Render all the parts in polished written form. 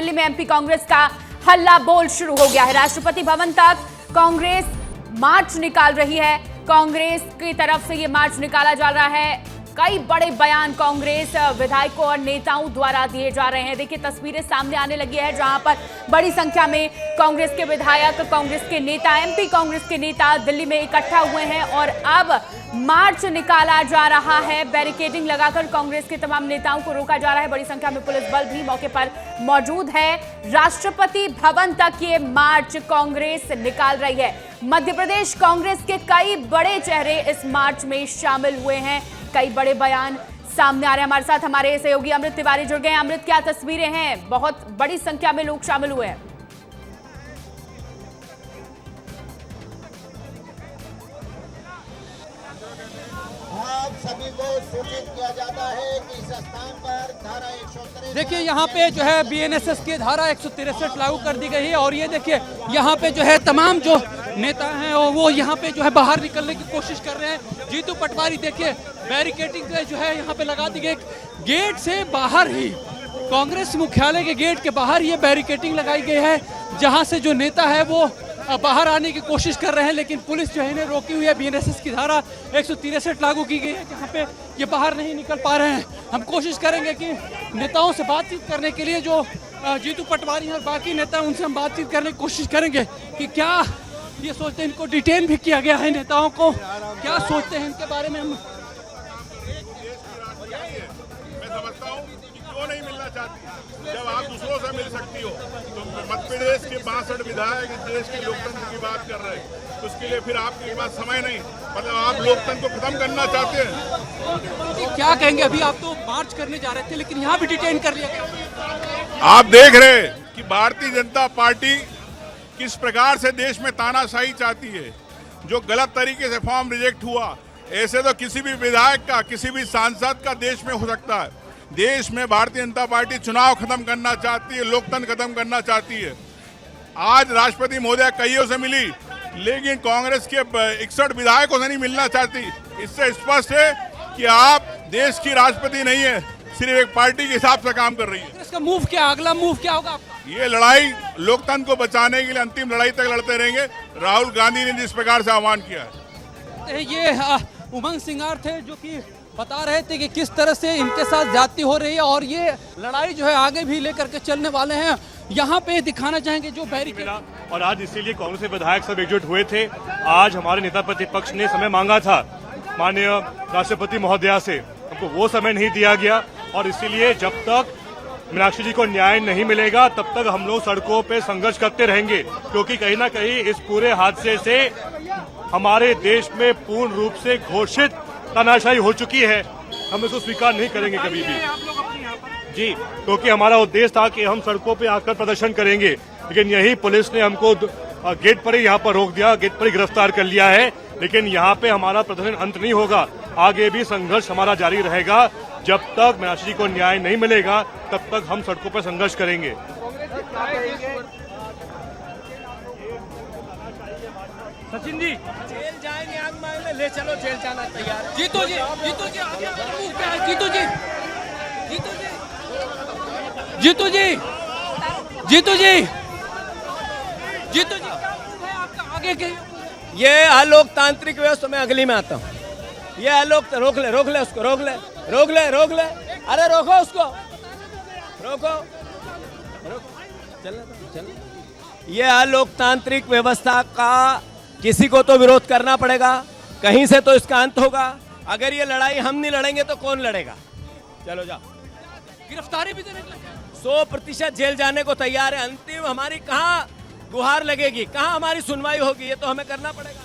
दिल्ली में एमपी कांग्रेस का हल्ला बोल शुरू हो गया है। राष्ट्रपति भवन तक कांग्रेस मार्च निकाल रही है। कांग्रेस की तरफ से ये मार्च निकाला जा रहा है। कई बड़े बयान कांग्रेस विधायकों और नेताओं द्वारा दिए जा रहे हैं। देखिए तस्वीरें सामने आने लगी है जहां पर बड़ी संख्या में कांग्रेस के विधायक, कांग्रेस के नेता, एमपी कांग्रेस के नेता दिल्ली में इकट्ठा हुए हैं और अब मार्च निकाला जा रहा है। बैरिकेडिंग लगाकर कांग्रेस के तमाम नेताओं को रोका जा रहा है। बड़ी संख्या में पुलिस बल भी मौके पर मौजूद है। राष्ट्रपति भवन तक ये मार्च कांग्रेस निकाल रही है। मध्य प्रदेश कांग्रेस के कई बड़े चेहरे इस मार्च में शामिल हुए हैं। कई बड़े बयान सामने आ रहे हैं। हमारे साथ हमारे सहयोगी अमृत तिवारी जुड़ गए हैं। अमृत, क्या तस्वीरें हैं? बहुत बड़ी संख्या में लोग शामिल हुए हैं। सभी को सूचित किया जाता है कि इस स्थान पर धारा 163। देखिए यहाँ पे जो है बीएनएसएस की धारा 163 लागू कर दी गई है और ये देखिए यहाँ पे जो है तमाम जो नेता हैं वो यहाँ पे जो है बाहर निकलने की कोशिश कर रहे हैं। जीतू पटवारी देखिए बैरिकेडिंग जो है यहाँ पे लगा दी गई। गेट से बाहर ही कांग्रेस मुख्यालय के गेट के बाहर ये बैरिकेडिंग लगाई गई है जहाँ से जो नेता है वो बाहर आने की कोशिश कर रहे हैं, लेकिन पुलिस जो है इन्हें रोकी हुई है। बीएनएसएस की धारा 163 लागू की गई है जहाँ पे ये बाहर नहीं निकल पा रहे हैं। हम कोशिश करेंगे कि नेताओं से बातचीत करने के लिए जो जीतू पटवारी और बाकी नेता उनसे हम बातचीत करने की कोशिश करेंगे कि क्या ये सोचते हैं। इनको डिटेन भी किया गया है नेताओं को, क्या सोचते हैं इनके बारे में। हम क्यों नहीं मिलना चाहती? जब आप दूसरों से मिल सकती हो तो मध्य प्रदेश के 62 विधायक इस देश के लोकतंत्र की बात कर रहे हैं, तो उसके लिए फिर आपके पास समय नहीं। मतलब आप लोकतंत्र को खत्म करना चाहते हैं। क्या कहेंगे? अभी आप तो मार्च करने जा रहे थे लेकिन यहाँ भी डिटेन कर लिया गया। आप देख रहे हैं कि भारतीय जनता पार्टी किस प्रकार से देश में तानाशाही चाहती है। जो गलत तरीके से फॉर्म रिजेक्ट हुआ, ऐसे तो किसी भी विधायक का, किसी भी सांसद का देश में हो सकता है। देश में भारतीय जनता पार्टी चुनाव खत्म करना चाहती है, लोकतंत्र खत्म करना चाहती है। आज राष्ट्रपति महोदय कईयों से मिली, लेकिन कांग्रेस के 61 विधायकों से नहीं मिलना चाहती। इससे स्पष्ट है कि आप देश की राष्ट्रपति नहीं है, सिर्फ एक पार्टी के हिसाब से काम कर रही है। इसका मूव क्या, अगला मूव क्या होगा आपका? ये लड़ाई लोकतंत्र को बचाने के लिए अंतिम लड़ाई तक लड़ते रहेंगे। राहुल गांधी ने जिस प्रकार से आह्वान किया है। ये उमंग सिंगार थे जो कि बता रहे थे कि किस तरह से इनके साथ ज्यादती हो रही है और ये लड़ाई जो है आगे भी लेकर के चलने वाले हैं। यहाँ पे दिखाना चाहेंगे जो बैरिकेड, और आज इसीलिए कांग्रेस के विधायक सब एकजुट हुए थे। आज हमारे नेता प्रतिपक्ष ने समय मांगा था माननीय राष्ट्रपति महोदया से, हमको वो समय नहीं दिया गया और इसीलिए जब तक मीनाक्षी जी को न्याय नहीं मिलेगा तब तक हम लोग सड़कों पे संघर्ष करते रहेंगे, क्योंकि कहीं ना कहीं इस पूरे हादसे से हमारे देश में पूर्ण रूप से घोषित तानाशाही हो चुकी है। हम इसको स्वीकार नहीं करेंगे कभी भी जी, क्योंकि हमारा उद्देश्य था कि हम सड़कों पे आकर प्रदर्शन करेंगे, लेकिन यही पुलिस ने हमको गेट पर ही यहाँ पर रोक दिया, गेट पर ही गिरफ्तार कर लिया है। लेकिन यहाँ पे हमारा प्रदर्शन अंत नहीं होगा, आगे भी संघर्ष हमारा जारी रहेगा। जब तक मीनाक्षी जी को न्याय नहीं मिलेगा तब तक हम सड़कों पर संघर्ष करेंगे। सचिन जी जेल जाए, न्याय मांगने ले चलो, जेल जाना तैयार है। जीतू जी, जीतू जी आगे मूव क्या है? जीतू जी, जीतू जी, जीतू जी, जीतू जी, जीतू जी, आपका आगे के ये अलोकतांत्रिक व्यवस्था में अगली में आता हूँ। ये अलोक, रोक ले उसको, रोक ले। अरे रोको उसको, रोको, चल। ये अलोकतांत्रिक व्यवस्था का किसी को तो विरोध करना पड़ेगा, कहीं से तो इसका अंत होगा। अगर ये लड़ाई हम नहीं लड़ेंगे तो कौन लड़ेगा? चलो जाओ। गिरफ्तारी भी देने के लिए 100% जेल जाने को तैयार है। अंतिम हमारी कहाँ गुहार लगेगी, कहाँ हमारी सुनवाई होगी, ये तो हमें करना पड़ेगा।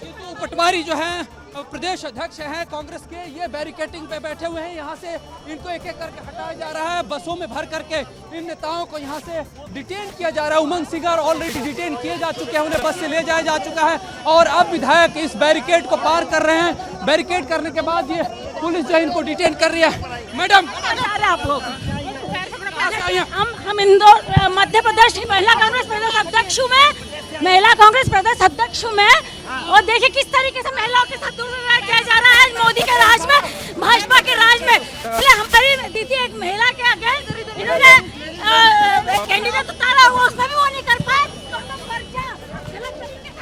जीतू पटवारी जो है प्रदेश अध्यक्ष हैं कांग्रेस के, ये बैरिकेडिंग पे बैठे हुए हैं। यहाँ से इनको एक एक करके हटाया जा रहा है, बसों में भर करके इन नेताओं को यहाँ से डिटेन किया जा रहा है। उमंग सिंगार ऑलरेडी डिटेन किए जा चुके हैं, उन्हें बस से ले जाया जा चुका है और अब विधायक इस बैरिकेड को पार कर रहे हैं। बैरिकेड करने के बाद ये पुलिस जो है इनको डिटेन कर रही है। मैडम आप लोग, हम इंदौर मध्य प्रदेश की महिला कांग्रेस प्रदेश अध्यक्ष हूँ मैं, महिला कांग्रेस प्रदेश अध्यक्ष हूँ मैं। और देखिए किस तरीके से महिलाओं के साथ दुर्व्यवहार किया जा रहा है मोदी के राज में, भाजपा के राज में। हमारी दीदी एक महिला के अगेंस्ट इन्होंने कैंडिडेट उतारा हुआ उसमें भी वो नहीं कर पाए तो तुम मर जा। गलत तरीके से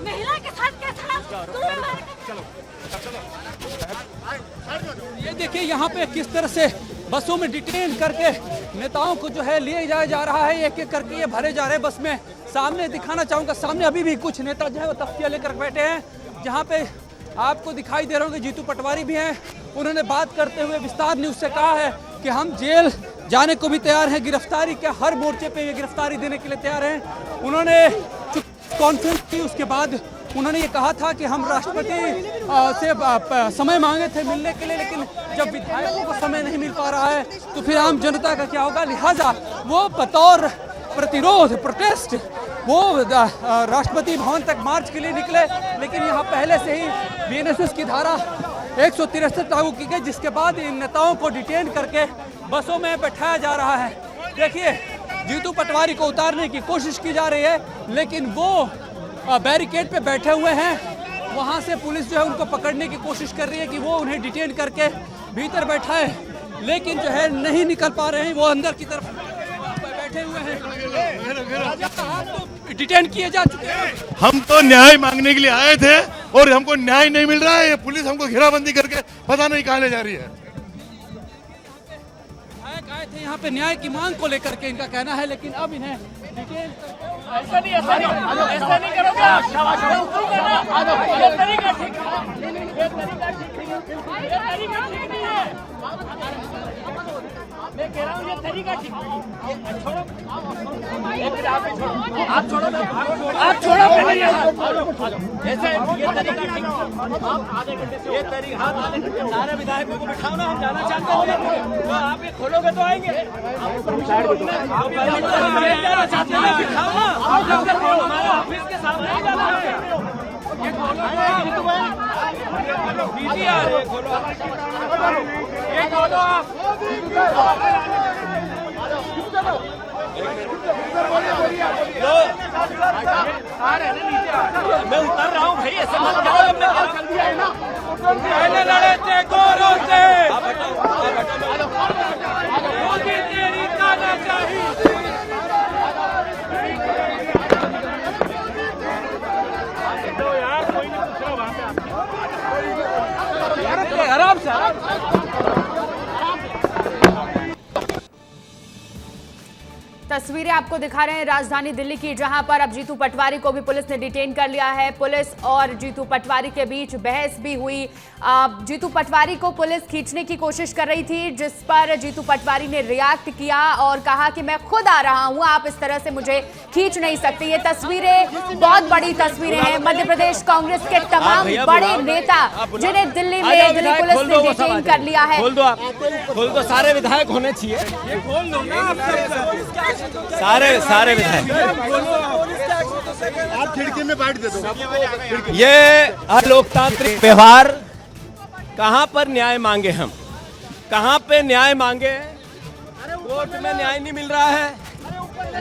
महिला के साथ कैसा ये देखिए यहाँ पे किस तरह से बसों में डिटेन करके नेताओं को जो है लिए जाया जा रहा है, एक एक करके ये भरे जा रहे हैं बस में। सामने दिखाना चाहूंगा, सामने अभी भी कुछ नेता जो है वो तख्तियां लेकर बैठे हैं, जहाँ पे आपको दिखाई दे रहा होगा जीतू पटवारी भी हैं। उन्होंने बात करते हुए विस्तार न्यूज से कहा है कि हम जेल जाने को भी तैयार हैं, गिरफ्तारी के हर मोर्चे पे ये गिरफ्तारी देने के लिए तैयार हैं। उन्होंने कॉन्फ्रेंस की उसके बाद उन्होंने ये कहा था कि हम राष्ट्रपति से समय मांगे थे मिलने के लिए, लेकिन जब विधायकों को समय नहीं मिल पा रहा है तो फिर आम जनता का क्या होगा। लिहाजा वो बतौर प्रतिरोध प्रोटेस्ट वो राष्ट्रपति भवन तक मार्च के लिए निकले, लेकिन यहाँ पहले से ही बीएनएसएस की धारा 163 लागू की गई, जिसके बाद इन नेताओं को डिटेन करके बसों में बैठाया जा रहा है। देखिए जीतू पटवारी को उतारने की कोशिश की जा रही है, लेकिन वो बैरिकेड पे बैठे हुए हैं। वहाँ से पुलिस जो है उनको पकड़ने की कोशिश कर रही है कि वो उन्हें डिटेन करके भीतर बैठाए, लेकिन जो है नहीं निकल पा रहे हैं, वो अंदर की तरफ बैठे हुए हैं। डिटेन किए जा चुके हैं। हम तो न्याय मांगने के लिए आए थे और हमको न्याय नहीं मिल रहा है। ये पुलिस हमको घेराबंदी करके पता नहीं कहाँ ले जा रही है। आए थे यहाँ पे न्याय की मांग को लेकर के इनका कहना है, लेकिन अब इन्हें डिटेन ऐसा नहीं करोगे आप। ये तरीका ठीक नहीं है। मैं कह रहा हूँ ये तरीका ठीक नहीं है। छोड़ो, आप छोड़ो, आप छोड़ो पहले ऐसे ये तरीका ठीक नहीं। आधे घंटे से ये तरीका सारे विधायकों को बिठाओ ना, हम जाना चाहते हैं तो आप ये खोलोगे तो आएंगे। आप जाना चाहते हैं बिठाओ ना, हमारे ऑफिस के सामने ही जाना है। ये खोलो, दीदी आ रही है, खोलो, ये खोलो आप। मैं उतर रहा हूँ भाई, ऐसे मत जाओ। पहले लड़े थे गोरों से, मोदी तेरी तानाशाही। यार कोई नहीं पूछ रहा वहाँ पे, आराम से तस्वीरें आपको दिखा रहे हैं राजधानी दिल्ली की, जहां पर अब जीतू पटवारी को भी पुलिस ने डिटेन कर लिया है। पुलिस और जीतू पटवारी के बीच बहस भी हुई। जीतू पटवारी को पुलिस खींचने की कोशिश कर रही थी, जिस पर जीतू पटवारी ने रिएक्ट किया और कहा कि मैं खुद आ रहा हूं, आप इस तरह से मुझे खींच नहीं सकते। ये तस्वीरें बहुत बड़ी तस्वीरें हैं। मध्य प्रदेश कांग्रेस के तमाम बड़े नेता जिन्हें दिल्ली में दिल्ली पुलिस ने डिटेन कर लिया है। खोल दो आप, खोल दो, सारे विधायक होने चाहिए। सारे विधायक आप खिड़की में बैठ दे दो। ये अलोकतांत्रिक व्यवहार, कहाँ पर न्याय मांगे हम, कहाँ पे न्याय मांगे। कोर्ट में न्याय नहीं मिल रहा है,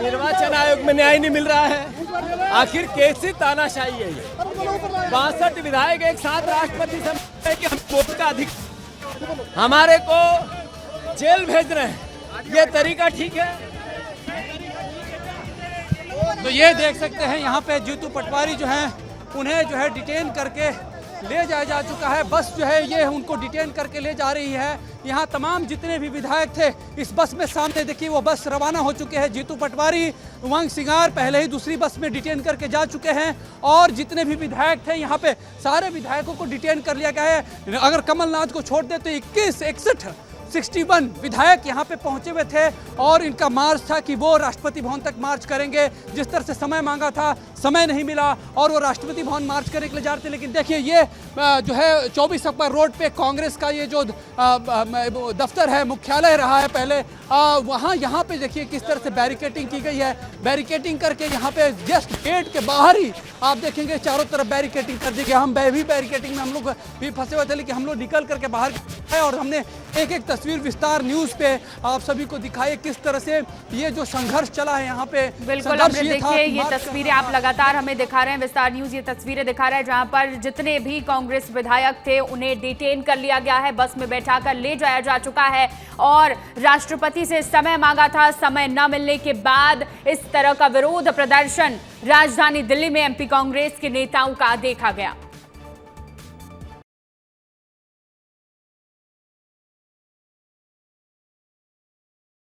निर्वाचन आयोग में न्याय नहीं मिल रहा है। आखिर कैसी तानाशाही है ये। 62 विधायक एक साथ राष्ट्रपति से कि हम वोट का अधिकार, हमारे को जेल भेज रहे हैं। ये तरीका ठीक है? तो ये देख सकते हैं यहाँ पे जीतू पटवारी जो हैं उन्हें जो है डिटेन करके ले जाया जा चुका है। बस जो है ये उनको डिटेन करके ले जा रही है। यहाँ तमाम जितने भी विधायक थे इस बस में, सामने देखिए वो बस रवाना हो चुके हैं। जीतू पटवारी, उमंग सिंगार पहले ही दूसरी बस में डिटेन करके जा चुके हैं और जितने भी विधायक थे यहाँ पे सारे विधायकों को डिटेन कर लिया गया है। अगर कमलनाथ को छोड़ दे तो 61 विधायक यहाँ पे पहुंचे हुए थे और इनका मार्च था कि वो राष्ट्रपति भवन तक मार्च करेंगे। जिस तरह से समय मांगा था, समय नहीं मिला और वो राष्ट्रपति भवन मार्च करने के लिए जा रहे थे। लेकिन देखिए ये जो है 24 अक्टूबर रोड पे कांग्रेस का ये जो दफ्तर है, मुख्यालय रहा है पहले, वहाँ यहाँ पे देखिए किस तरह से बैरिकेटिंग की गई है। बैरिकेटिंग करके यहाँ पे जस्ट गेट के बाहर ही आप देखेंगे चारों तरफ बैरिकेटिंग कर दी गई। हम भी बैरिकेटिंग में हम लोग भी फंसे हुए थे, लेकिन हम लोग निकल करके बाहर आए और हमने एक एक तस्वीर विस्तार न्यूज पे आप सभी को दिखाई किस तरह से ये जो संघर्ष चला है यहाँ पे। बिल्कुल अमृत, देखिए ये तस्वीरें आप लगातार हमें दिखा रहे हैं, विस्तार न्यूज ये तस्वीरें दिखा रहा है जहां पर जितने भी कांग्रेस विधायक थे उन्हें डिटेन कर लिया गया है, बस में बैठाकर ले जाया जा चुका है और राष्ट्रपति से समय मांगा था। समय न मिलने के बाद इस तरह का विरोध प्रदर्शन राजधानी दिल्ली में एमपी कांग्रेस के नेताओं का देखा गया।